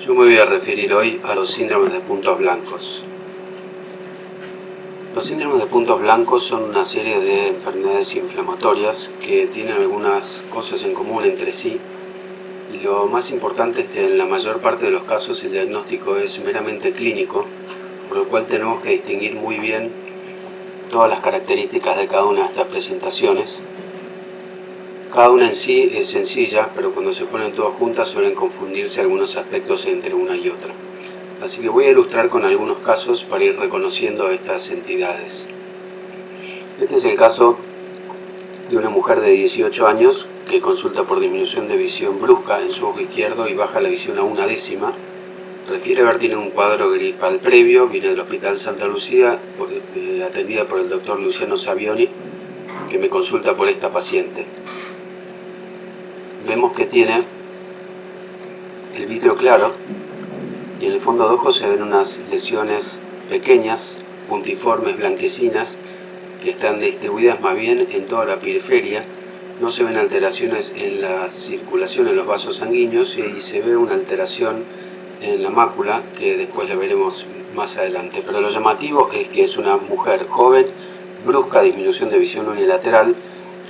Yo me voy a referir hoy a los síndromes de puntos blancos. Los síndromes de puntos blancos son una serie de enfermedades inflamatorias que tienen algunas cosas en común entre sí, y lo más importante es que en la mayor parte de los casos el diagnóstico es meramente clínico, por lo cual tenemos que distinguir muy bien todas las características de cada una de estas presentaciones. Cada una en sí es sencilla, pero cuando se ponen todas juntas suelen confundirse algunos aspectos entre una y otra. Así que voy a ilustrar con algunos casos para ir reconociendo a estas entidades. Este es el caso de una mujer de 18 años que consulta por disminución de visión brusca en su ojo izquierdo y baja la visión a 1/10. Refiere haber tenido un cuadro gripal previo, viene del Hospital Santa Lucía, atendida por el doctor Luciano Savioni, que me consulta por esta paciente. Vemos que tiene el vítreo claro y en el fondo de ojo se ven unas lesiones pequeñas, puntiformes, blanquecinas, que están distribuidas más bien en toda la periferia. No se ven alteraciones en la circulación en los vasos sanguíneos y se ve una alteración en la mácula que después la veremos más adelante. Pero lo llamativo es que es una mujer joven, brusca disminución de visión unilateral,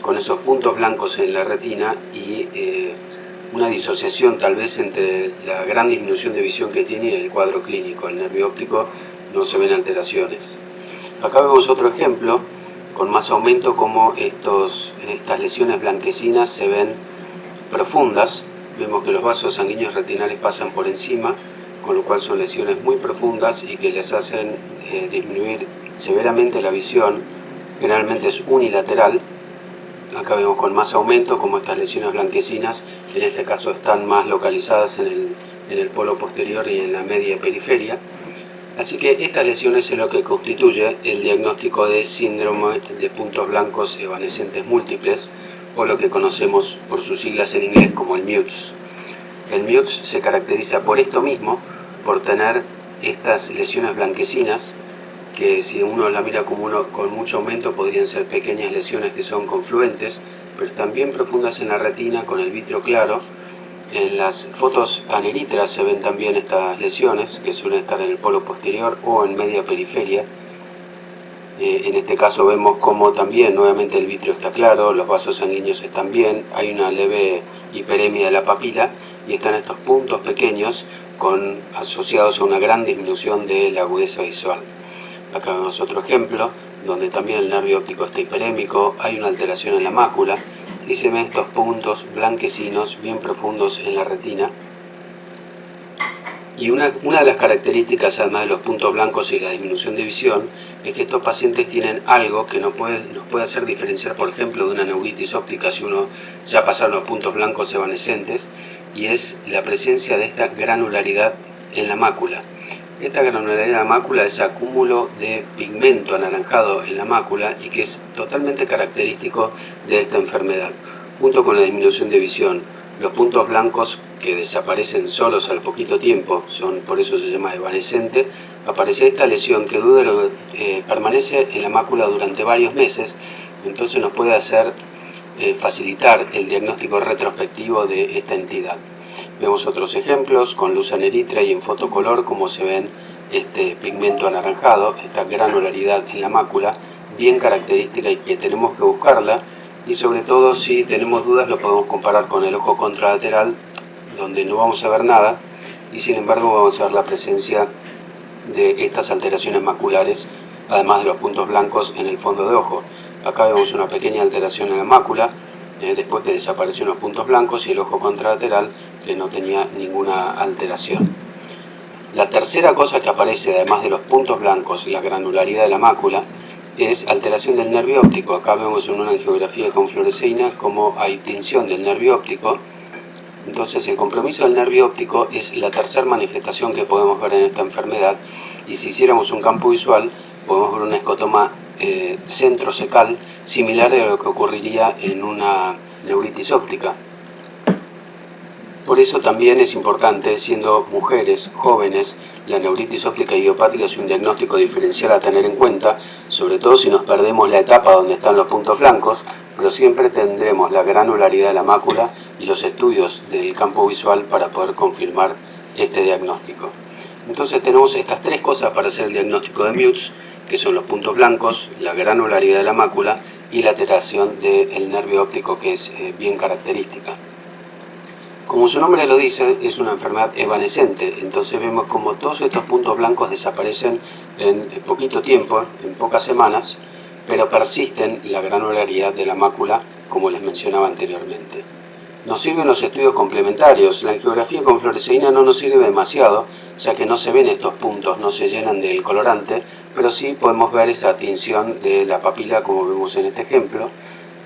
con esos puntos blancos en la retina y una disociación tal vez entre la gran disminución de visión que tiene y el cuadro clínico. El nervio óptico no se ven alteraciones. Acá vemos otro ejemplo con más aumento, como estas lesiones blanquecinas se ven profundas. Vemos que los vasos sanguíneos retinales pasan por encima, con lo cual son lesiones muy profundas y que les hacen disminuir severamente la visión. Generalmente es unilateral. Acá vemos con más aumento como estas lesiones blanquecinas, en este caso están más localizadas en el polo posterior y en la media periferia. Así que estas lesiones es lo que constituye el diagnóstico de síndrome de puntos blancos evanescentes múltiples, o lo que conocemos por sus siglas en inglés como el MUTS. El MUTS se caracteriza por esto mismo, por tener estas lesiones blanquecinas, que si uno la mira con mucho aumento podrían ser pequeñas lesiones que son confluentes, pero también profundas en la retina con el vítreo claro. En las fotos aneríteras se ven también estas lesiones, que suelen estar en el polo posterior o en media periferia. En este caso vemos como también nuevamente el vítreo está claro, los vasos sanguíneos están bien, hay una leve hiperemia de la papila y están estos puntos pequeños asociados a una gran disminución de la agudeza visual. Acá vemos otro ejemplo donde también el nervio óptico está hiperémico, hay una alteración en la mácula y se ven estos puntos blanquecinos bien profundos en la retina. Y una de las características, además de los puntos blancos y la disminución de visión, es que estos pacientes tienen algo que nos puede hacer diferenciar, por ejemplo, de una neuritis óptica si uno ya pasaron los puntos blancos evanescentes, y es la presencia de esta granularidad en la mácula. Esta granularidad en la mácula es acúmulo de pigmento anaranjado en la mácula y que es totalmente característico de esta enfermedad, junto con la disminución de visión. Los puntos blancos que desaparecen solos al poquito tiempo, por eso se llama evanescente, aparece esta lesión que permanece en la mácula durante varios meses, entonces nos puede hacer facilitar el diagnóstico retrospectivo de esta entidad. Vemos otros ejemplos con luz anerítea y en fotocolor como se ven este pigmento anaranjado, esta granularidad en la mácula, bien característica y que tenemos que buscarla, y sobre todo si tenemos dudas lo podemos comparar con el ojo contralateral, donde no vamos a ver nada y sin embargo vamos a ver la presencia de estas alteraciones maculares, además de los puntos blancos en el fondo de ojo. Acá vemos una pequeña alteración en la mácula, después que desaparecieron los puntos blancos, y el ojo contralateral que no tenía ninguna alteración. La tercera cosa que aparece, además de los puntos blancos y la granularidad de la mácula, es alteración del nervio óptico. Acá vemos en una angiografía con fluoresceína cómo hay tinción del nervio óptico. Entonces el compromiso del nervio óptico es la tercera manifestación que podemos ver en esta enfermedad, y si hiciéramos un campo visual podemos ver un escotoma centrocecal similar a lo que ocurriría en una neuritis óptica. Por eso también es importante, siendo mujeres jóvenes, la neuritis óptica idiopática es un diagnóstico diferencial a tener en cuenta, sobre todo si nos perdemos la etapa donde están los puntos blancos, pero siempre tendremos la granularidad de la mácula y los estudios del campo visual para poder confirmar este diagnóstico. Entonces tenemos estas tres cosas para hacer el diagnóstico de Mutes, que son los puntos blancos, la granularidad de la mácula y la alteración del nervio óptico, que es bien característica. Como su nombre lo dice, es una enfermedad evanescente, entonces vemos como todos estos puntos blancos desaparecen en poquito tiempo, en pocas semanas, pero persisten la granularidad de la mácula, como les mencionaba anteriormente. Nos sirven los estudios complementarios. La angiografía con fluoresceína no nos sirve demasiado, ya que no se ven estos puntos, no se llenan del colorante, pero sí podemos ver esa tinción de la papila, como vemos en este ejemplo.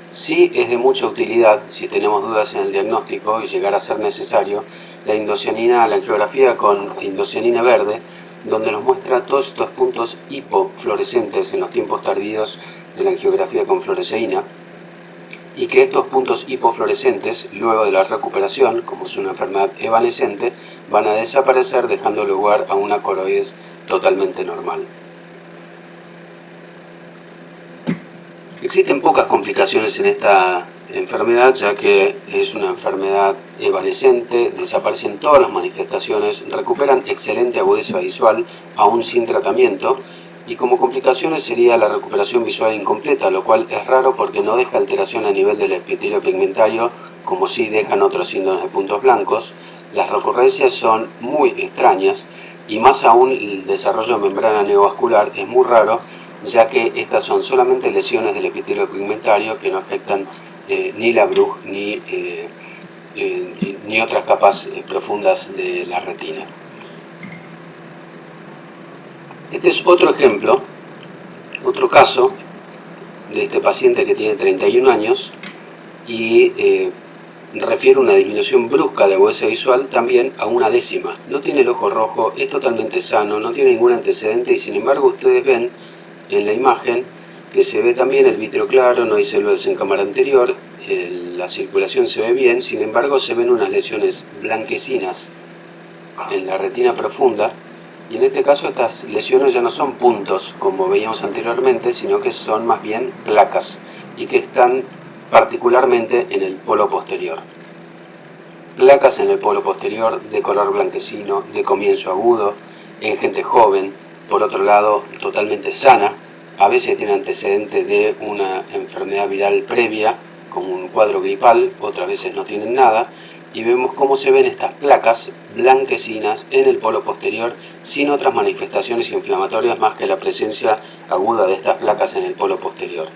Sí es de mucha utilidad, si tenemos dudas en el diagnóstico y llegar a ser necesario, la indocianina, la angiografía con indocianina verde, donde nos muestra todos estos puntos hipofluorescentes en los tiempos tardíos de la angiografía con fluoresceína, y que estos puntos hipofluorescentes, luego de la recuperación, como es una enfermedad evanescente, van a desaparecer dejando lugar a una coroides totalmente normal. Existen pocas complicaciones en esta enfermedad, ya que es una enfermedad evanescente, desaparecen todas las manifestaciones, recuperan excelente agudeza visual aún sin tratamiento, y como complicaciones sería la recuperación visual incompleta, lo cual es raro porque no deja alteración a nivel del epitelio pigmentario, como sí dejan otros síndromes de puntos blancos. Las recurrencias son muy extrañas, y más aún el desarrollo de membrana neovascular es muy raro, ya que estas son solamente lesiones del epitelio pigmentario que no afectan ni la Bruch ni otras capas profundas de la retina. Este es otro ejemplo, otro caso de este paciente que tiene 31 años y refiere una disminución brusca de agudeza visual también a una décima. No tiene el ojo rojo, es totalmente sano, no tiene ningún antecedente y sin embargo ustedes ven en la imagen que se ve también el vítreo claro, no hay células en cámara anterior, la circulación se ve bien, sin embargo se ven unas lesiones blanquecinas en la retina profunda, y en este caso estas lesiones ya no son puntos como veíamos anteriormente, sino que son más bien placas y que están particularmente en el polo posterior. Placas en el polo posterior de color blanquecino, de comienzo agudo, en gente joven, por otro lado totalmente sana, a veces tiene antecedentes de una enfermedad viral previa, como un cuadro gripal, otras veces no tienen nada, y vemos cómo se ven estas placas blanquecinas en el polo posterior sin otras manifestaciones inflamatorias más que la presencia aguda de estas placas en el polo posterior.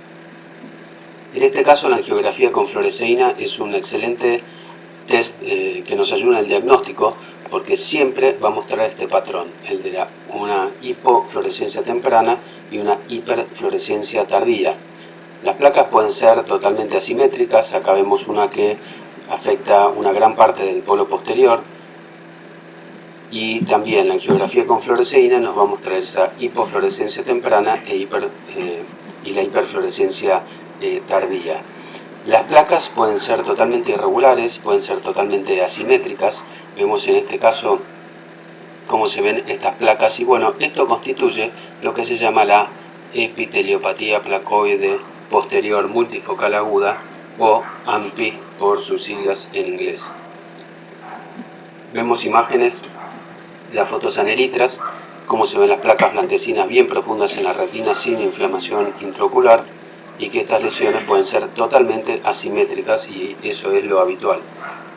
En este caso la angiografía con fluoresceína es un excelente test que nos ayuda en el diagnóstico, porque siempre va a mostrar este patrón, el de una hipofluorescencia temprana y una hiperfluorescencia tardía. Las placas pueden ser totalmente asimétricas, acá vemos una que afecta una gran parte del polo posterior, y también la angiografía con fluoresceína nos va a mostrar esa hipofluorescencia temprana y la hiperfluorescencia tardía. Las placas pueden ser totalmente irregulares, pueden ser totalmente asimétricas. Vemos en este caso cómo se ven estas placas y bueno, esto constituye lo que se llama la epiteliopatía placoide posterior multifocal aguda, o AMPI por sus siglas en inglés. Vemos imágenes de las fotos anelitras, cómo se ven las placas blanquecinas bien profundas en la retina sin inflamación intraocular, y que estas lesiones pueden ser totalmente asimétricas, y eso es lo habitual.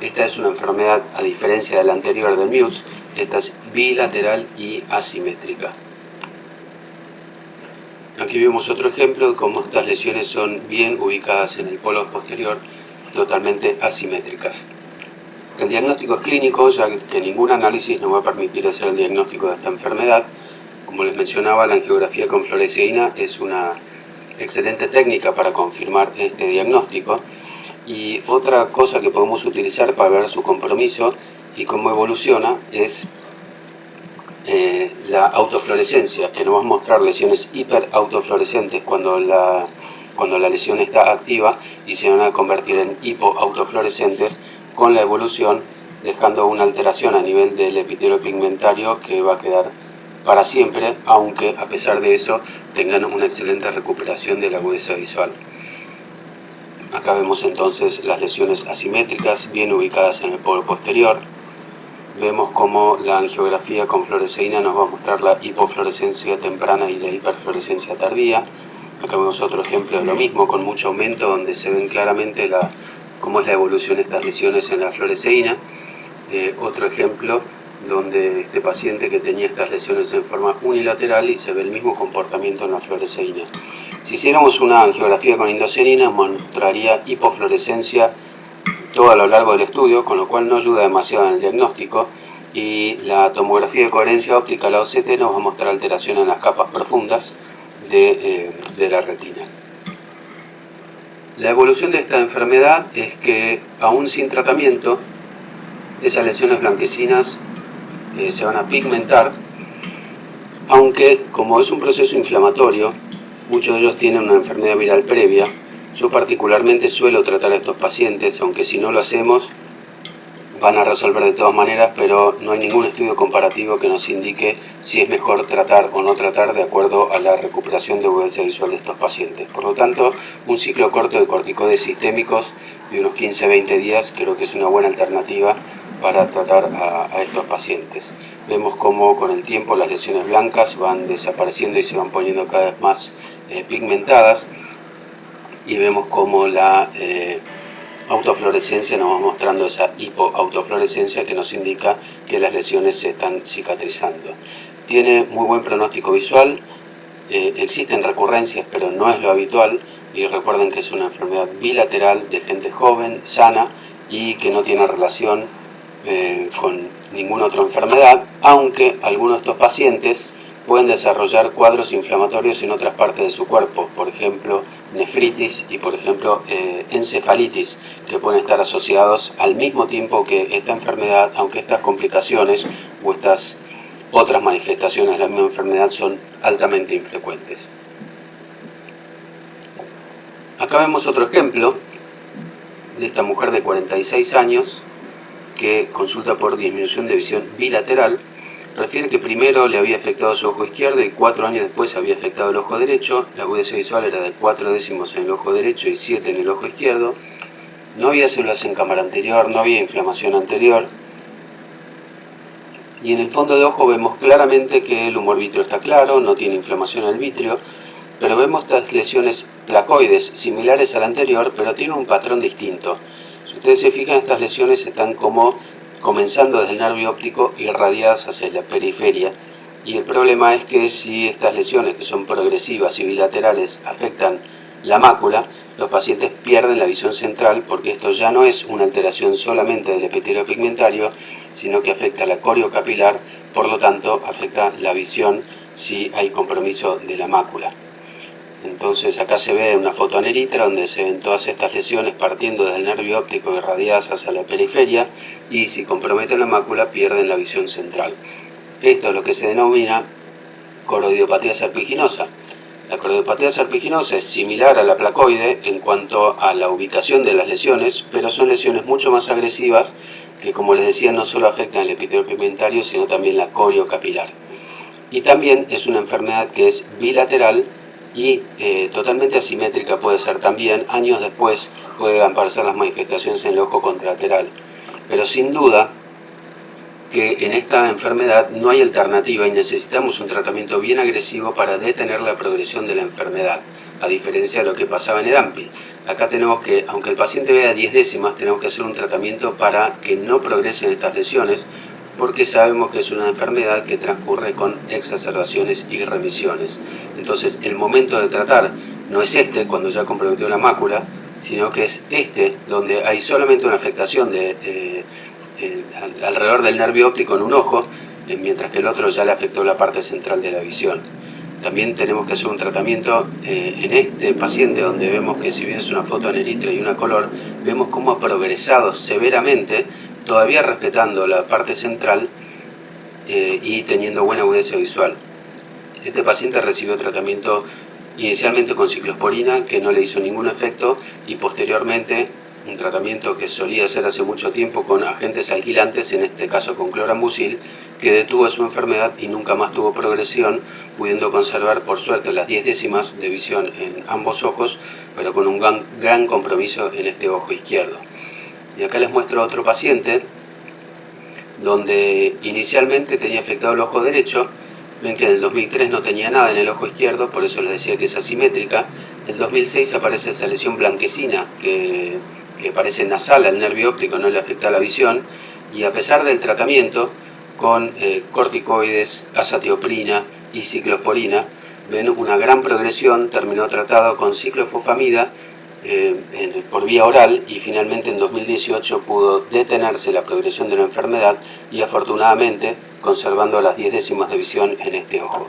Esta es una enfermedad, a diferencia de la anterior de Mutes, esta es bilateral y asimétrica. Aquí vemos otro ejemplo de cómo estas lesiones son bien ubicadas en el polo posterior, totalmente asimétricas. El diagnóstico es clínico, ya que ningún análisis nos va a permitir hacer el diagnóstico de esta enfermedad. Como les mencionaba, la angiografía con fluoresceína es una excelente técnica para confirmar este diagnóstico, y otra cosa que podemos utilizar para ver su compromiso y cómo evoluciona es la autofluorescencia, que nos va a mostrar lesiones hiperautofluorescentes cuando la lesión está activa, y se van a convertir en hipoautofluorescentes con la evolución, dejando una alteración a nivel del epitelio pigmentario que va a quedar para siempre, aunque a pesar de eso tengan una excelente recuperación de la agudeza visual. Acá vemos entonces las lesiones asimétricas bien ubicadas en el polo posterior. vemos cómo la angiografía con fluoresceína nos va a mostrar la hipofluorescencia temprana y la hiperfluorescencia tardía. Acá vemos otro ejemplo de lo mismo, con mucho aumento, donde se ven claramente cómo es la evolución de estas lesiones en la fluoresceína. Otro ejemplo donde este paciente que tenía estas lesiones en forma unilateral y se ve el mismo comportamiento en la fluoresceína. Si hiciéramos una angiografía con indocerina, mostraría hipofluorescencia todo a lo largo del estudio, con lo cual no ayuda demasiado en el diagnóstico, y la tomografía de coherencia óptica, la OCT, nos va a mostrar alteración en las capas profundas de la retina. La evolución de esta enfermedad es que, aún sin tratamiento, esas lesiones blanquecinas se van a pigmentar, aunque como es un proceso inflamatorio, muchos de ellos tienen una enfermedad viral previa. Yo particularmente suelo tratar a estos pacientes, aunque si no lo hacemos van a resolver de todas maneras, pero no hay ningún estudio comparativo que nos indique si es mejor tratar o no tratar de acuerdo a la recuperación de agudeza visual de estos pacientes. Por lo tanto, un ciclo corto de corticoides sistémicos de unos 15-20 días creo que es una buena alternativa para tratar a estos pacientes. Vemos cómo con el tiempo las lesiones blancas van desapareciendo y se van poniendo cada vez más pigmentadas, y vemos cómo la autofluorescencia nos va mostrando esa hipoautofluorescencia que nos indica que las lesiones se están cicatrizando. Tiene muy buen pronóstico visual, existen recurrencias, pero no es lo habitual, y recuerden que es una enfermedad bilateral de gente joven, sana, y que no tiene relación con ninguna otra enfermedad, aunque algunos de estos pacientes pueden desarrollar cuadros inflamatorios en otras partes de su cuerpo, por ejemplo nefritis y por ejemplo encefalitis, que pueden estar asociados al mismo tiempo que esta enfermedad, aunque estas complicaciones o estas otras manifestaciones de la misma enfermedad son altamente infrecuentes. Acá vemos otro ejemplo de esta mujer de 46 años que consulta por disminución de visión bilateral. Refiere que primero le había afectado su ojo izquierdo y 4 años después había afectado el ojo derecho. La agudeza visual era de 4 décimos en el ojo derecho y 7 en el ojo izquierdo. No había células en cámara anterior, no había inflamación anterior. Y en el fondo de ojo vemos claramente que el humor vítreo está claro, no tiene inflamación al vítreo, pero vemos estas lesiones placoides similares a la anterior, pero tienen un patrón distinto. Si ustedes se fijan, estas lesiones están como comenzando desde el nervio óptico y irradiadas hacia la periferia, y el problema es que si estas lesiones, que son progresivas y bilaterales, afectan la mácula, los pacientes pierden la visión central, porque esto ya no es una alteración solamente del epitelio pigmentario, sino que afecta la coriocapilar, por lo tanto afecta la visión si hay compromiso de la mácula. Entonces acá se ve una foto aneritra donde se ven todas estas lesiones partiendo desde el nervio óptico irradiadas hacia la periferia, y si comprometen la mácula pierden la visión central. Esto es lo que se denomina coroidiopatía serpiginosa. La coroidiopatía serpiginosa es similar a la placoide en cuanto a la ubicación de las lesiones, pero son lesiones mucho más agresivas que, como les decía, no solo afectan el epitelio pigmentario, sino también la coriocapilar. Y también es una enfermedad que es bilateral y totalmente asimétrica puede ser también. Años después pueden aparecer las manifestaciones en el ojo contralateral. Pero sin duda que en esta enfermedad no hay alternativa y necesitamos un tratamiento bien agresivo para detener la progresión de la enfermedad, a diferencia de lo que pasaba en Edampi. Acá tenemos que, aunque el paciente vea 10 décimas, tenemos que hacer un tratamiento para que no progresen estas lesiones, porque sabemos que es una enfermedad que transcurre con exacerbaciones y remisiones. Entonces el momento de tratar no es este, cuando ya comprometió la mácula, sino que es este, donde hay solamente una afectación alrededor del nervio óptico en un ojo, mientras que el otro ya le afectó la parte central de la visión. También tenemos que hacer un tratamiento en este paciente, donde vemos que, si bien es una foto aneritra y una color, vemos cómo ha progresado severamente, todavía respetando la parte central y teniendo buena agudeza visual. Este paciente recibió tratamiento inicialmente con ciclosporina, que no le hizo ningún efecto, y posteriormente un tratamiento que solía hacer hace mucho tiempo con agentes alquilantes, en este caso con clorambucil, que detuvo su enfermedad y nunca más tuvo progresión, pudiendo conservar por suerte las 10 décimas de visión en ambos ojos, pero con un gran compromiso en este ojo izquierdo. Y acá les muestro otro paciente donde inicialmente tenía afectado el ojo derecho. Ven que en el 2003 no tenía nada en el ojo izquierdo, por eso les decía que es asimétrica. En el 2006 aparece esa lesión blanquecina que parece nasal al nervio óptico, no le afecta la visión, y a pesar del tratamiento con corticoides, azatioprina y ciclosporina, ven una gran progresión. Terminó tratado con ciclofosfamida por vía oral, y finalmente en 2018 pudo detenerse la progresión de la enfermedad y afortunadamente conservando las 10 décimas de visión en este ojo.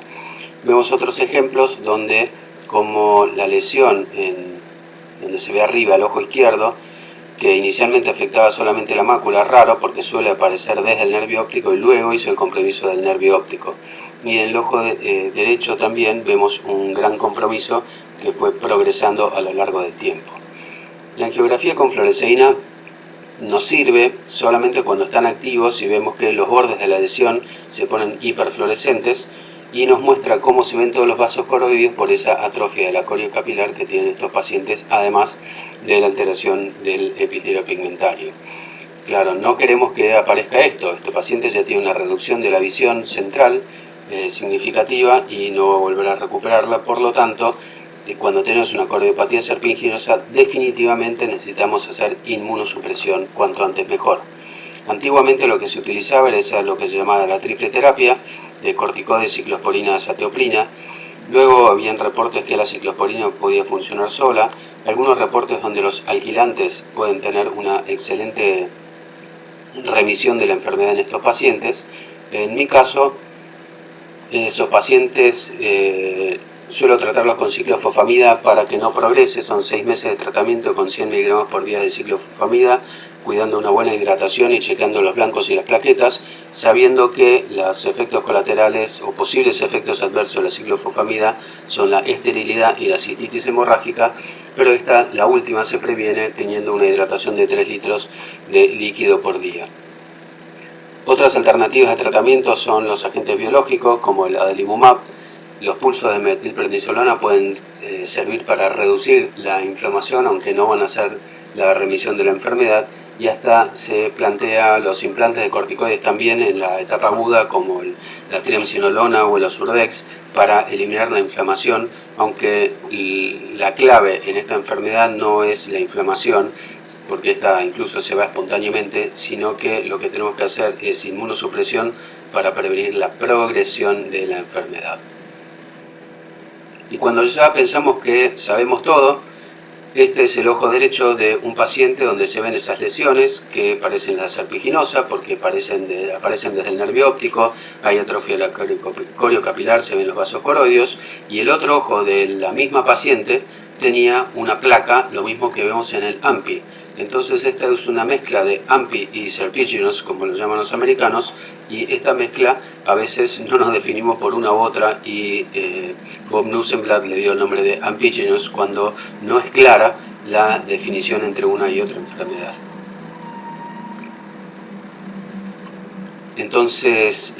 Vemos otros ejemplos donde, como la lesión donde se ve arriba el ojo izquierdo, que inicialmente afectaba solamente la mácula, raro porque suele aparecer desde el nervio óptico y luego hizo el compromiso del nervio óptico. Y en el ojo derecho también vemos un gran compromiso que fue progresando a lo largo del tiempo. La angiografía con fluoresceína nos sirve solamente cuando están activos y vemos que los bordes de la lesión se ponen hiperfluorescentes, y nos muestra cómo se ven todos los vasos coroideos por esa atrofia de la coriocapilar que tienen estos pacientes, además de la alteración del epitelio pigmentario. Claro, no queremos que aparezca esto. Este paciente ya tiene una reducción de la visión central significativa y no va a volver a recuperarla. Por lo tanto, cuando tenemos una coroidopatía serpinginosa, definitivamente necesitamos hacer inmunosupresión, cuanto antes mejor. Antiguamente lo que se utilizaba era lo que se llamaba la triple terapia de corticoides, ciclosporina, azatioprina. Luego habían reportes que la ciclosporina podía funcionar sola, algunos reportes donde los alquilantes pueden tener una excelente remisión de la enfermedad en estos pacientes. En mi caso, esos pacientes suelo tratarlos con ciclofosfamida para que no progrese. Son 6 meses de tratamiento con 100 miligramos por día de ciclofosfamida, cuidando una buena hidratación y checando los blancos y las plaquetas, sabiendo que los efectos colaterales o posibles efectos adversos de la ciclofosfamida son la esterilidad y la cistitis hemorrágica, pero la última se previene teniendo una hidratación de 3 litros de líquido por día. Otras alternativas de tratamiento son los agentes biológicos como el adalimumab. Los pulsos de metilprednisolona pueden servir para reducir la inflamación, aunque no van a hacer la remisión de la enfermedad, y hasta se plantea los implantes de corticoides también en la etapa aguda, como la triamcinolona o el Osurdex, para eliminar la inflamación, aunque la clave en esta enfermedad no es la inflamación, porque esta incluso se va espontáneamente, sino que lo que tenemos que hacer es inmunosupresión para prevenir la progresión de la enfermedad. Y cuando ya pensamos que sabemos todo, este es el ojo derecho de un paciente donde se ven esas lesiones que parecen la serpinginosa porque aparecen desde el nervio óptico. Hay atrofia de la coriocapilar, se ven los vasos coroideos, y el otro ojo de la misma paciente tenía una placa, lo mismo que vemos en el AMPI. Entonces esta es una mezcla de AMPI y serpiginous, como lo llaman los americanos, y esta mezcla a veces no nos definimos por una u otra, y Bob Nusenblatt le dio el nombre de amphigenous cuando no es clara la definición entre una y otra enfermedad. Entonces,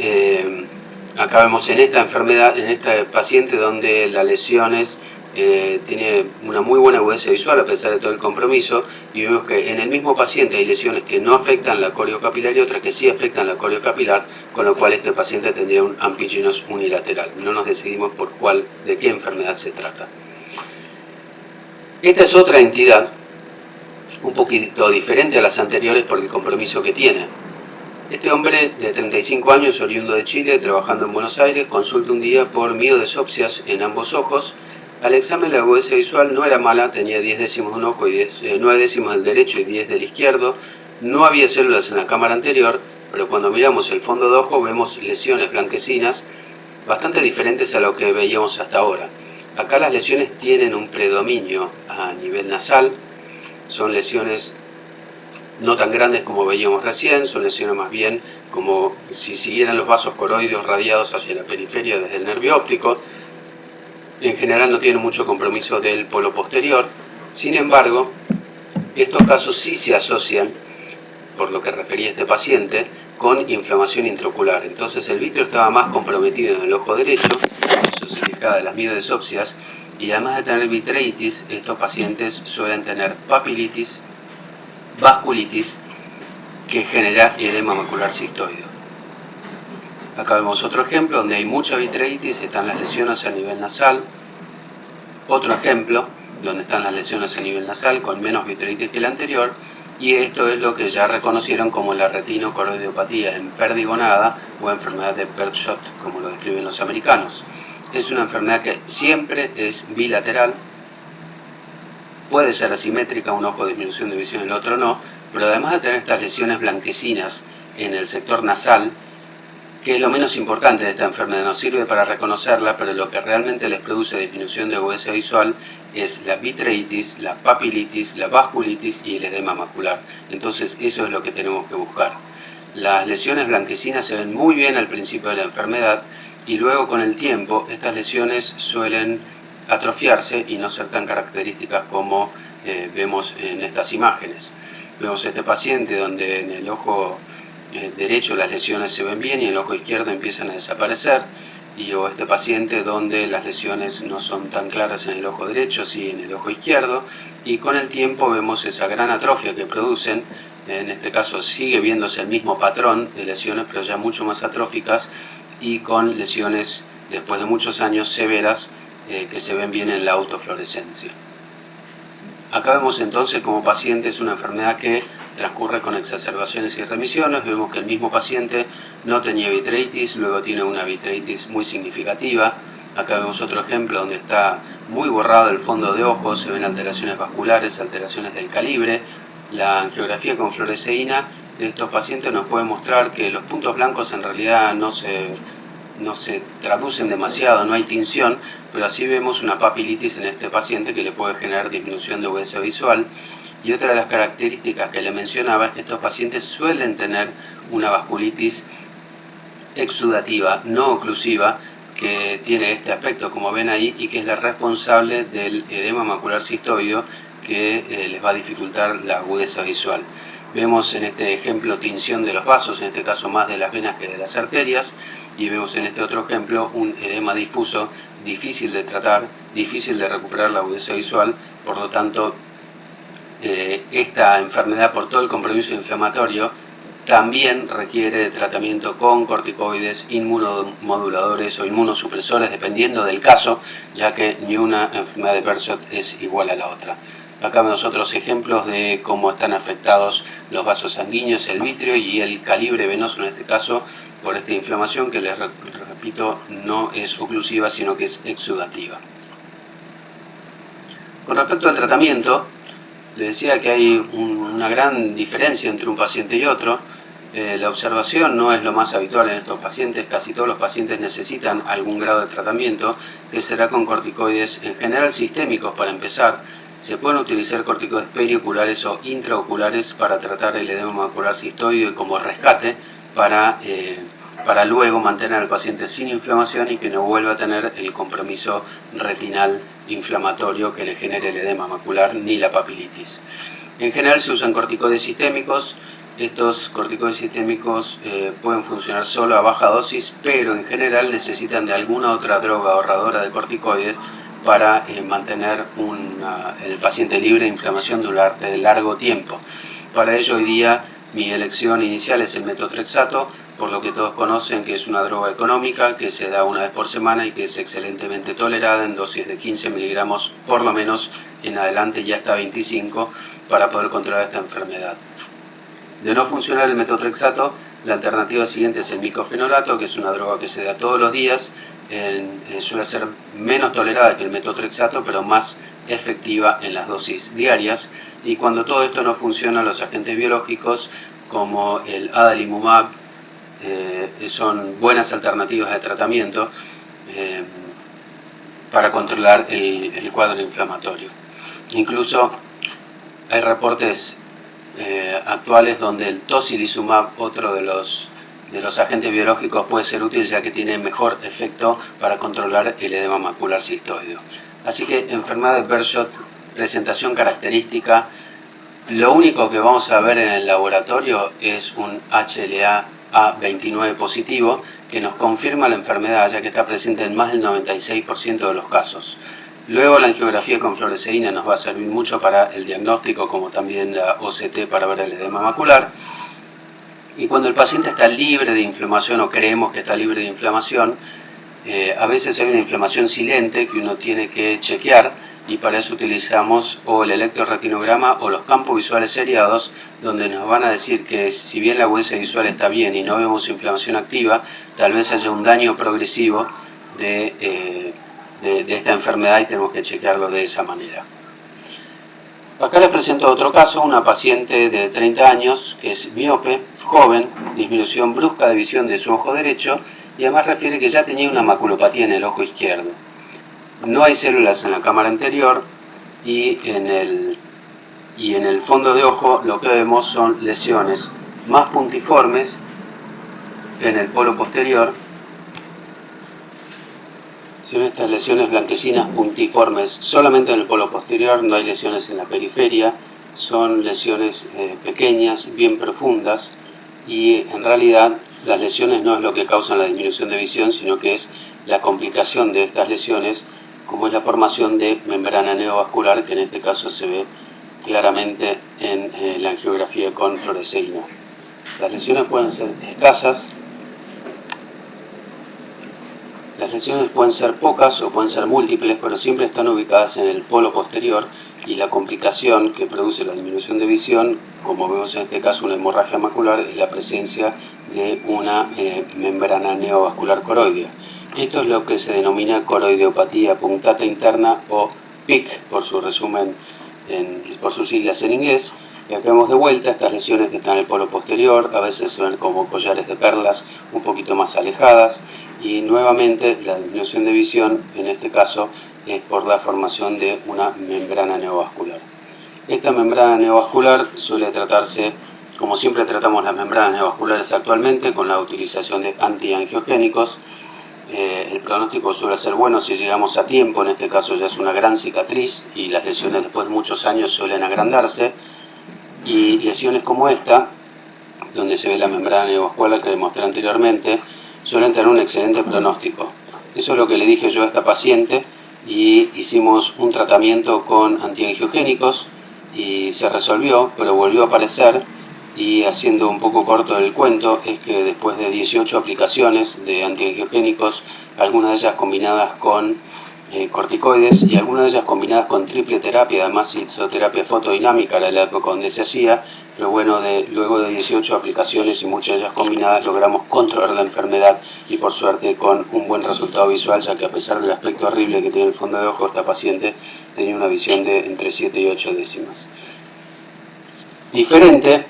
acá vemos en esta enfermedad, en este paciente, donde las lesiones tiene una muy buena agudeza visual a pesar de todo el compromiso, y vemos que en el mismo paciente hay lesiones que no afectan la coriocapilar y otras que sí afectan la coriocapilar, con lo cual este paciente tendría un amphigenous unilateral. No nos decidimos de qué enfermedad se trata. Esta es otra entidad, un poquito diferente a las anteriores por el compromiso que tiene. Este hombre de 35 años, oriundo de Chile, trabajando en Buenos Aires, consulta un día por miodesopsias en ambos ojos. Al examen la agudeza visual no era mala, tenía 10 décimos de un ojo y 9 décimos del derecho y 10 del izquierdo. No había células en la cámara anterior, pero cuando miramos el fondo de ojo vemos lesiones blanquecinas bastante diferentes a lo que veíamos hasta ahora. Acá las lesiones tienen un predominio a nivel nasal, son lesiones no tan grandes como veíamos recién, son lesiones más bien como si siguieran los vasos coroideos radiados hacia la periferia desde el nervio óptico. En general no tienen mucho compromiso del polo posterior. Sin embargo, estos casos sí se asocian, por lo que refería este paciente, con inflamación intraocular. Entonces el vítreo estaba más comprometido en el ojo derecho, eso se quejaba de las miodesopsias, y además de tener vitreitis, estos pacientes suelen tener papilitis, vasculitis, que genera edema macular cistoideo. Acá vemos otro ejemplo donde hay mucha vitreitis, están las lesiones a nivel nasal. Otro ejemplo donde están las lesiones a nivel nasal con menos vitreitis que el anterior, y esto es lo que ya reconocieron como la retinocoroideopatía perdigonada o enfermedad de Birdshot, como lo describen los americanos. Es una enfermedad que siempre es bilateral, puede ser asimétrica, un ojo disminución de visión, el otro no, pero además de tener estas lesiones blanquecinas en el sector nasal, que es lo menos importante de esta enfermedad, nos sirve para reconocerla, pero lo que realmente les produce disminución de agudeza visual es la vitreitis, la papilitis, la vasculitis y el edema macular. Entonces eso es lo que tenemos que buscar. Las lesiones blanquecinas se ven muy bien al principio de la enfermedad y luego con el tiempo estas lesiones suelen atrofiarse y no ser tan características como vemos en estas imágenes. Vemos este paciente donde en el ojo derecho las lesiones se ven bien y en el ojo izquierdo empiezan a desaparecer, o este paciente donde las lesiones no son tan claras en el ojo derecho, sí en el ojo izquierdo, y con el tiempo vemos esa gran atrofia que producen. En este caso sigue viéndose el mismo patrón de lesiones, pero ya mucho más atróficas y con lesiones después de muchos años severas que se ven bien en la autofluorescencia. Acá vemos entonces como paciente es una enfermedad que transcurre con exacerbaciones y remisiones. Vemos que el mismo paciente no tenía vitreitis, luego tiene una vitreitis muy significativa. Acá vemos otro ejemplo donde está muy borrado el fondo de ojo, se ven alteraciones vasculares, alteraciones del calibre. La angiografía con fluoresceína de estos pacientes nos puede mostrar que los puntos blancos en realidad no se traducen demasiado, no hay tinción, pero así vemos una papilitis en este paciente que le puede generar disminución de agudeza visual. Y otra de las características que le mencionaba es que estos pacientes suelen tener una vasculitis exudativa, no oclusiva, que tiene este aspecto como ven ahí y que es la responsable del edema macular cistoideo que les va a dificultar la agudeza visual. Vemos en este ejemplo tinción de los vasos, en este caso más de las venas que de las arterias, y vemos en este otro ejemplo un edema difuso, difícil de tratar, difícil de recuperar la agudeza visual. Por lo tanto, esta enfermedad, por todo el compromiso inflamatorio, también requiere de tratamiento con corticoides, inmunomoduladores o inmunosupresores, dependiendo del caso, ya que ni una enfermedad de Birdshot es igual a la otra. Acá vemos otros ejemplos de cómo están afectados los vasos sanguíneos, el vítreo y el calibre venoso, en este caso por esta inflamación que les repito no es oclusiva sino que es exudativa. Con respecto al tratamiento, les decía que hay una gran diferencia entre un paciente y otro. La observación no es lo más habitual en estos pacientes, casi todos los pacientes necesitan algún grado de tratamiento, que será con corticoides en general sistémicos para empezar. Se pueden utilizar corticoides perioculares o intraoculares para tratar el edema macular cistoide como rescate para luego mantener al paciente sin inflamación y que no vuelva a tener el compromiso retinal inflamatorio que le genere el edema macular ni la papilitis. En general se usan corticoides sistémicos. Estos corticoides sistémicos pueden funcionar solo a baja dosis, pero en general necesitan de alguna otra droga ahorradora de corticoides para mantener el paciente libre de inflamación durante largo tiempo. Para ello hoy día mi elección inicial es el metotrexato, por lo que todos conocen que es una droga económica que se da una vez por semana y que es excelentemente tolerada en dosis de 15 miligramos por lo menos en adelante y hasta 25 para poder controlar esta enfermedad. De no funcionar el metotrexato, la alternativa siguiente es el micofenolato, que es una droga que se da todos los días, suele ser menos tolerada que el metotrexato, pero más efectiva en las dosis diarias. Y cuando todo esto no funciona, los agentes biológicos como el adalimumab son buenas alternativas de tratamiento para controlar el cuadro inflamatorio. Incluso hay reportes actuales donde el tocilizumab, otro de los agentes biológicos, puede ser útil ya que tiene mejor efecto para controlar el edema macular cistoideo. Así que enfermedad de Birdshot, presentación característica. Lo único que vamos a ver en el laboratorio es un HLA-A29 positivo que nos confirma la enfermedad ya que está presente en más del 96% de los casos. Luego la angiografía con fluoresceína nos va a servir mucho para el diagnóstico, como también la OCT para ver el edema macular. Y cuando el paciente está libre de inflamación o creemos que está libre de inflamación, a veces hay una inflamación silente que uno tiene que chequear, y para eso utilizamos o el electroretinograma o los campos visuales seriados, donde nos van a decir que si bien la agudeza visual está bien y no vemos inflamación activa, tal vez haya un daño progresivo de esta enfermedad y tenemos que chequearlo de esa manera. Acá les presento otro caso, una paciente de 30 años que es miope, joven, disminución brusca de visión de su ojo derecho, y además refiere que ya tenía una maculopatía en el ojo izquierdo. No hay células en la cámara anterior y en el fondo de ojo lo que vemos son lesiones más puntiformes en el polo posterior. Se ven estas lesiones blanquecinas puntiformes solamente en el polo posterior, no hay lesiones en la periferia, son lesiones pequeñas, bien profundas, y en realidad las lesiones no es lo que causan la disminución de visión, sino que es la complicación de estas lesiones, como es la formación de membrana neovascular, que en este caso se ve claramente en la angiografía con fluoresceína. Las lesiones pueden ser escasas, las lesiones pueden ser pocas o pueden ser múltiples, pero siempre están ubicadas en el polo posterior, y la complicación que produce la disminución de visión, como vemos en este caso una hemorragia macular, es la presencia de una membrana neovascular coroidea. Esto es lo que se denomina coroideopatía punctata interna, o PIC por su resumen, por sus siglas en inglés. Y acá vemos de vuelta estas lesiones que están en el polo posterior, a veces se ven como collares de perlas un poquito más alejadas, y nuevamente la disminución de visión en este caso es por la formación de una membrana neovascular. Esta membrana neovascular suele tratarse, como siempre tratamos las membranas neovasculares actualmente, con la utilización de antiangiogénicos. El pronóstico suele ser bueno si llegamos a tiempo, en este caso ya es una gran cicatriz y las lesiones después de muchos años suelen agrandarse, y lesiones como esta, donde se ve la membrana neovascular que demostré anteriormente, suelen tener un excelente pronóstico. Eso es lo que le dije yo a esta paciente, y hicimos un tratamiento con antiangiogénicos y se resolvió, pero volvió a aparecer. Y haciendo un poco corto el cuento, es que después de 18 aplicaciones de antiangiogénicos, algunas de ellas combinadas con corticoides y algunas de ellas combinadas con triple terapia, además hizo terapia fotodinámica, era la época donde se hacía, pero bueno, luego de 18 aplicaciones y muchas de ellas combinadas, logramos controlar la enfermedad, y por suerte con un buen resultado visual, ya que a pesar del aspecto horrible que tiene el fondo de ojo, esta paciente tenía una visión de entre 7 y 8 décimas. Diferente,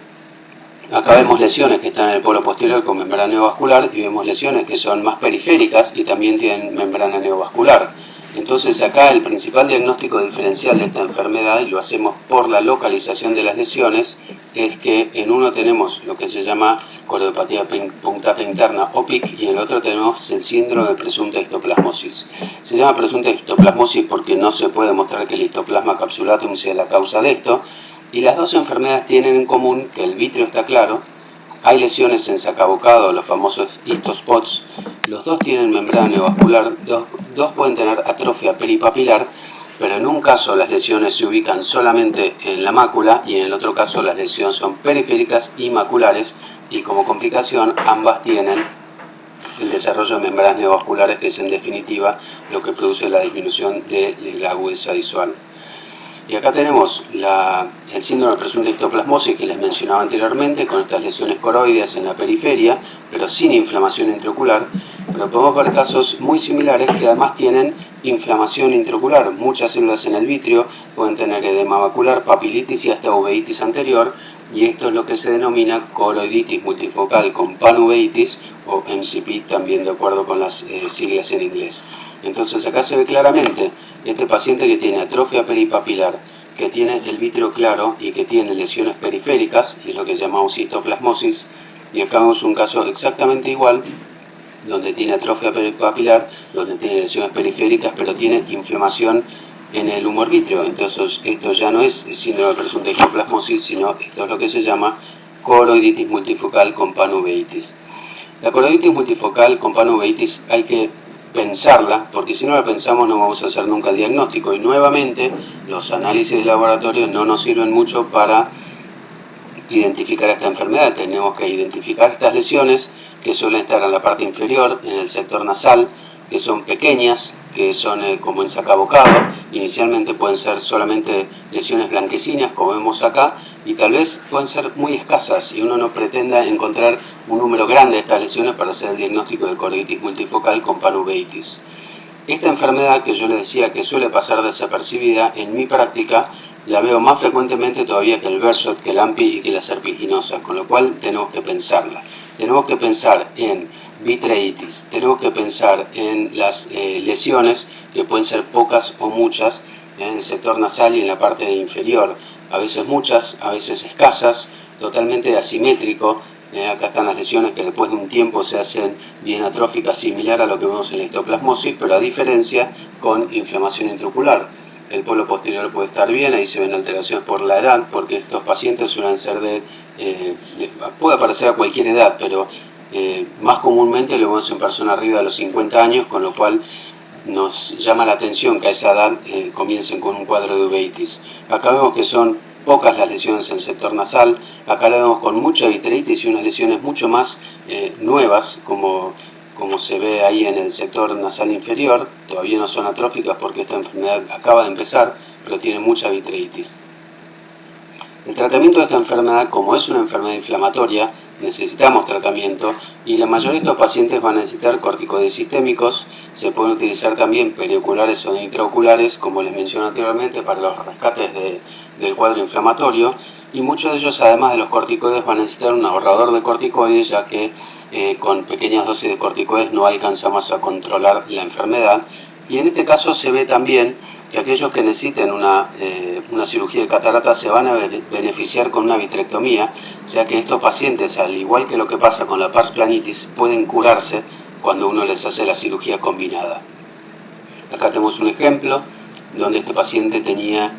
acá vemos lesiones que están en el polo posterior con membrana neovascular, y vemos lesiones que son más periféricas y también tienen membrana neovascular. Entonces acá el principal diagnóstico diferencial de esta enfermedad, y lo hacemos por la localización de las lesiones, es que en uno tenemos lo que se llama coroidopatía punctata interna, o PIC, y en el otro tenemos el síndrome de presunta histoplasmosis. Se llama presunta histoplasmosis porque no se puede mostrar que el histoplasma capsulatum sea la causa de esto, y las dos enfermedades tienen en común que el vítreo está claro. Hay lesiones en sacabocado, los famosos histospots. Los dos tienen membrana neovascular, dos pueden tener atrofia peripapilar, pero en un caso las lesiones se ubican solamente en la mácula y en el otro caso las lesiones son periféricas y maculares, y como complicación ambas tienen el desarrollo de membranas neovasculares, que es en definitiva lo que produce la disminución de la agudeza visual. Y acá tenemos el síndrome de presunta histoplasmosis que les mencionaba anteriormente, con estas lesiones coroideas en la periferia, pero sin inflamación intraocular. Pero podemos ver casos muy similares que además tienen inflamación intraocular. Muchas células en el vítreo pueden tener edema macular, papilitis y hasta uveitis anterior, y esto es lo que se denomina coroiditis multifocal con panuveitis, o MCP también de acuerdo con las siglas en inglés. Entonces acá se ve claramente este paciente que tiene atrofia peripapilar, que tiene el vítreo claro y que tiene lesiones periféricas, y es lo que llamamos histoplasmosis, y acá vemos un caso exactamente igual, donde tiene atrofia peripapilar, donde tiene lesiones periféricas, pero tiene inflamación en el humor vítreo. Entonces esto ya no es síndrome de presunta histoplasmosis, sino esto es lo que se llama coroiditis multifocal con panuveitis. La coroiditis multifocal con panuveitis hay que pensarla, porque si no la pensamos no vamos a hacer nunca el diagnóstico, y nuevamente los análisis de laboratorio no nos sirven mucho para identificar esta enfermedad, tenemos que identificar estas lesiones que suelen estar en la parte inferior, en el sector nasal, que son pequeñas, que son como en sacabocado. Inicialmente pueden ser solamente lesiones blanquecinas, como vemos acá, y tal vez pueden ser muy escasas y uno no pretenda encontrar un número grande de estas lesiones para hacer el diagnóstico de choroiditis multifocal con panuveitis. Esta enfermedad, que yo les decía que suele pasar desapercibida, en mi práctica la veo más frecuentemente todavía que el Versot, que el AMPI y que la serpiginosa, con lo cual tenemos que pensarla. Tenemos que pensar en vitreitis, tenemos que pensar en las lesiones, que pueden ser pocas o muchas, en el sector nasal y en la parte inferior, a veces muchas, a veces escasas, totalmente asimétrico. Acá están las lesiones que después de un tiempo se hacen bien atróficas, similar a lo que vemos en la histoplasmosis, pero a diferencia con inflamación intraocular. El polo posterior puede estar bien, ahí se ven alteraciones por la edad, porque estos pacientes suelen ser puede aparecer a cualquier edad, pero más comúnmente lo vemos en personas arriba de los 50 años, con lo cual nos llama la atención que a esa edad comiencen con un cuadro de uveitis. Acá vemos que son pocas las lesiones en el sector nasal, acá la vemos con mucha vitreitis y unas lesiones mucho más nuevas, como se ve ahí en el sector nasal inferior. Todavía no son atróficas porque esta enfermedad acaba de empezar, pero tiene mucha vitreitis. El tratamiento de esta enfermedad, como es una enfermedad inflamatoria, necesitamos tratamiento y la mayoría de estos pacientes van a necesitar corticoides sistémicos. Se pueden utilizar también perioculares o intraoculares, como les mencioné anteriormente, para los rescates del cuadro inflamatorio, y muchos de ellos, además de los corticoides, van a necesitar un ahorrador de corticoides, ya que con pequeñas dosis de corticoides no alcanzamos a controlar la enfermedad. Y en este caso se ve también que aquellos que necesiten una cirugía de catarata se van a beneficiar con una vitrectomía, ya que estos pacientes, al igual que lo que pasa con la pars planitis, pueden curarse cuando uno les hace la cirugía combinada. Acá tenemos un ejemplo donde este paciente tenía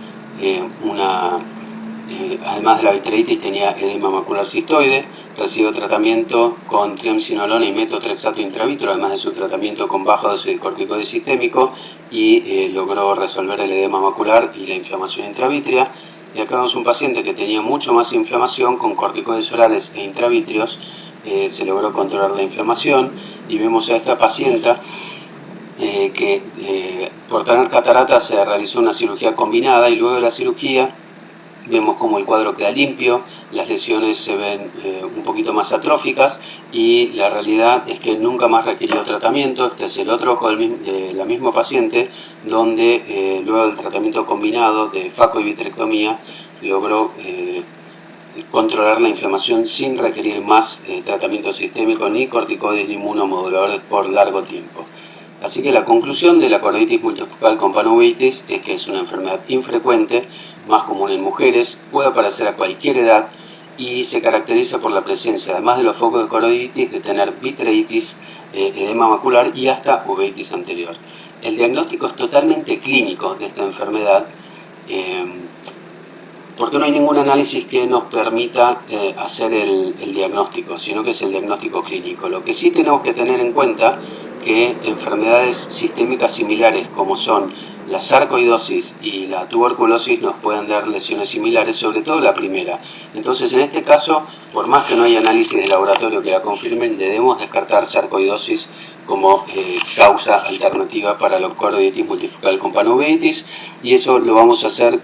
además de la vitreitis, tenía edema macular cistoide, recibió tratamiento con triamcinolona y metotrexato intravítero, además de su tratamiento con baja dosis de corticoide sistémico, y logró resolver el edema macular y la inflamación intravítrea. Y acá vemos un paciente que tenía mucho más inflamación con corticoides orales e intravítreos. Se logró controlar la inflamación, y vemos a esta paciente que por tener catarata se realizó una cirugía combinada, y luego de la cirugía vemos como el cuadro queda limpio, las lesiones se ven un poquito más atróficas, y la realidad es que nunca más requirió tratamiento. Este es el otro ojo de la misma paciente, donde luego del tratamiento combinado de faco y vitrectomía logró controlar la inflamación sin requerir más tratamiento sistémico, ni corticoides, ni inmunomoduladores por largo tiempo. Así que la conclusión de la choroiditis multifocal con panuveitis es que es una enfermedad infrecuente, más común en mujeres, puede aparecer a cualquier edad y se caracteriza por la presencia, además de los focos de choroiditis, de tener vitreitis, edema macular y hasta uveitis anterior. El diagnóstico es totalmente clínico de esta enfermedad, porque no hay ningún análisis que nos permita hacer el diagnóstico, sino que es el diagnóstico clínico. Lo que sí tenemos que tener en cuenta que enfermedades sistémicas similares, como son la sarcoidosis y la tuberculosis, nos pueden dar lesiones similares, sobre todo la primera. Entonces, en este caso, por más que no haya análisis de laboratorio que la confirmen, debemos descartar sarcoidosis como causa alternativa para la choroiditis multifocal con panuveitis, y eso lo vamos a hacer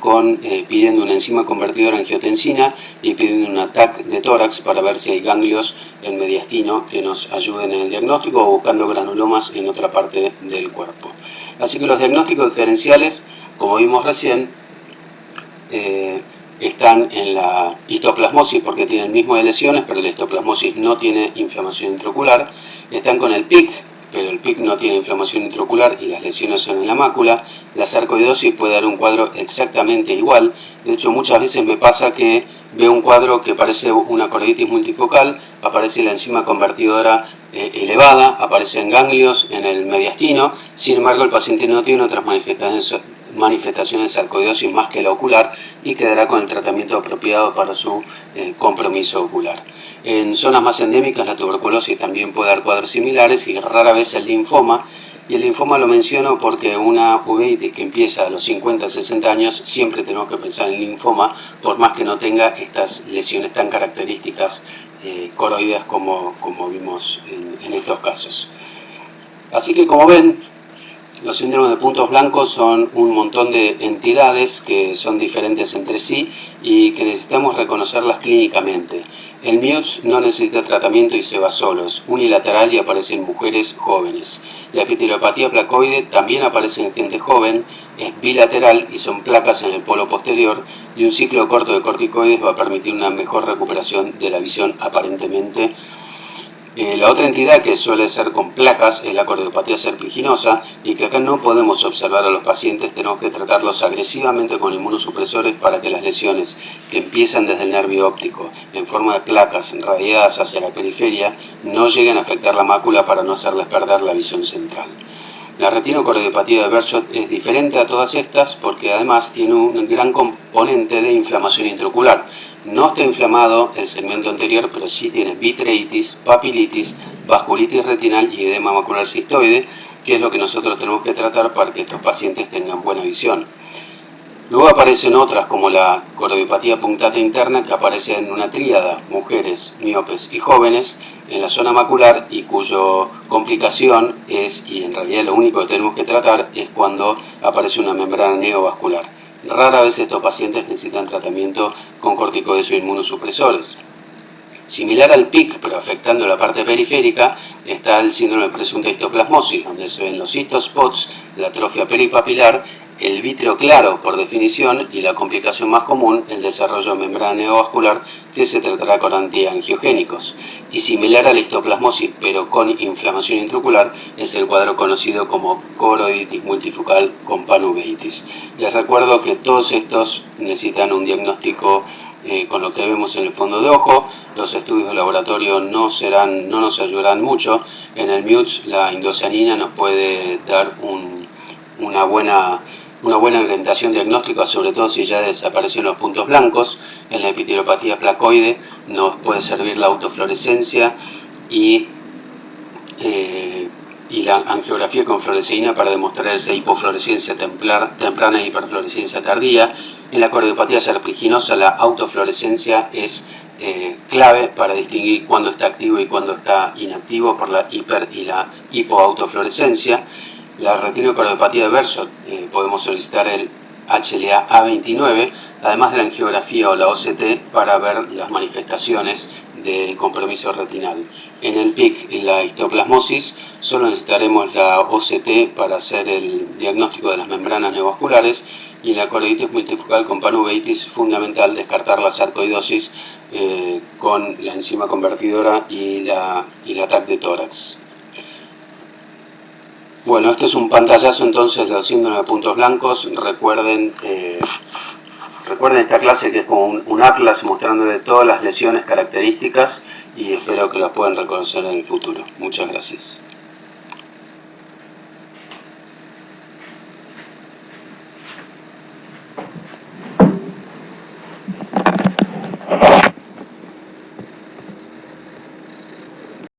pidiendo una enzima convertidora en angiotensina y pidiendo un TAC de tórax para ver si hay ganglios en mediastino que nos ayuden en el diagnóstico, o buscando granulomas en otra parte del cuerpo. Así que los diagnósticos diferenciales, como vimos recién, están en la histoplasmosis porque tienen el mismo de lesiones, pero la histoplasmosis no tiene inflamación intraocular. Están con el PIC, pero el PIC no tiene inflamación intraocular y las lesiones son en la mácula. La sarcoidosis puede dar un cuadro exactamente igual. De hecho, muchas veces me pasa que veo un cuadro que parece una choroiditis multifocal, aparece la enzima convertidora elevada, aparecen ganglios en el mediastino, sin embargo el paciente no tiene otras manifestaciones de sarcoidosis más que la ocular, y quedará con el tratamiento apropiado para su compromiso ocular. En zonas más endémicas, la tuberculosis también puede dar cuadros similares, y rara vez el linfoma. Y el linfoma lo menciono porque una uveitis que empieza a los 50-60 años, siempre tenemos que pensar en linfoma, por más que no tenga estas lesiones tan características coroides como vimos en estos casos. Así que, como ven, los síndromes de puntos blancos son un montón de entidades que son diferentes entre sí y que necesitamos reconocerlas clínicamente. El Mutes no necesita tratamiento y se va solo, es unilateral y aparece en mujeres jóvenes. La epiteliopatía placoide también aparece en gente joven, es bilateral y son placas en el polo posterior, y un ciclo corto de corticoides va a permitir una mejor recuperación de la visión aparentemente. La otra entidad que suele ser con placas es la cordeopatía serpiginosa, y que acá no podemos observar a los pacientes, tenemos que tratarlos agresivamente con inmunosupresores para que las lesiones que empiezan desde el nervio óptico en forma de placas irradiadas hacia la periferia no lleguen a afectar la mácula para no hacerles perder la visión central. La retinocordiopatía de Behçet es diferente a todas estas porque además tiene un gran componente de inflamación intraocular. No está inflamado el segmento anterior, pero sí tiene vitreitis, papilitis, vasculitis retinal y edema macular cistoide, que es lo que nosotros tenemos que tratar para que estos pacientes tengan buena visión. Luego aparecen otras como la cordiopatía punctata interna, que aparece en una tríada, mujeres, miopes y jóvenes, en la zona macular, y cuyo complicación es, y en realidad lo único que tenemos que tratar, es cuando aparece una membrana neovascular. Rara vez estos pacientes necesitan tratamiento con corticoides o inmunosupresores. Similar al PIC, pero afectando la parte periférica, está el síndrome de presunta histoplasmosis, donde se ven los histospots, la atrofia peripapilar, el vítreo claro por definición, y la complicación más común, el desarrollo de membrana neovascular, que se tratará con antiangiogénicos. Y similar a la histoplasmosis, pero con inflamación intraocular, es el cuadro conocido como coroiditis multifocal con panuveitis. Les recuerdo que todos estos necesitan un diagnóstico con lo que vemos en el fondo de ojo. Los estudios de laboratorio no nos ayudarán mucho. En el Mutes la indocianina nos puede dar una buena orientación diagnóstica, sobre todo si ya desaparecieron los puntos blancos. En la epiteliopatía placoide nos puede servir la autofluorescencia y la angiografía con fluoresceína para demostrar esa hipofluorescencia temprana e hiperfluorescencia tardía. En la cordiopatía serpiginosa la autofluorescencia es clave para distinguir cuándo está activo y cuándo está inactivo por la hiper y la hipoautofluorescencia. La retinocordiopatía de Behçet podemos solicitar el HLA-A29, además de la angiografía o la OCT, para ver las manifestaciones del compromiso retinal. En el PIC, en la histoplasmosis, solo necesitaremos la OCT para hacer el diagnóstico de las membranas neovasculares, y en la coroiditis multifocal con panuveitis, fundamental descartar la sarcoidosis con la enzima convertidora y la TAC de tórax. Bueno, este es un pantallazo entonces del síndrome de puntos blancos. Recuerden esta clase, que es como un atlas mostrándole todas las lesiones características, y espero que las puedan reconocer en el futuro. Muchas gracias.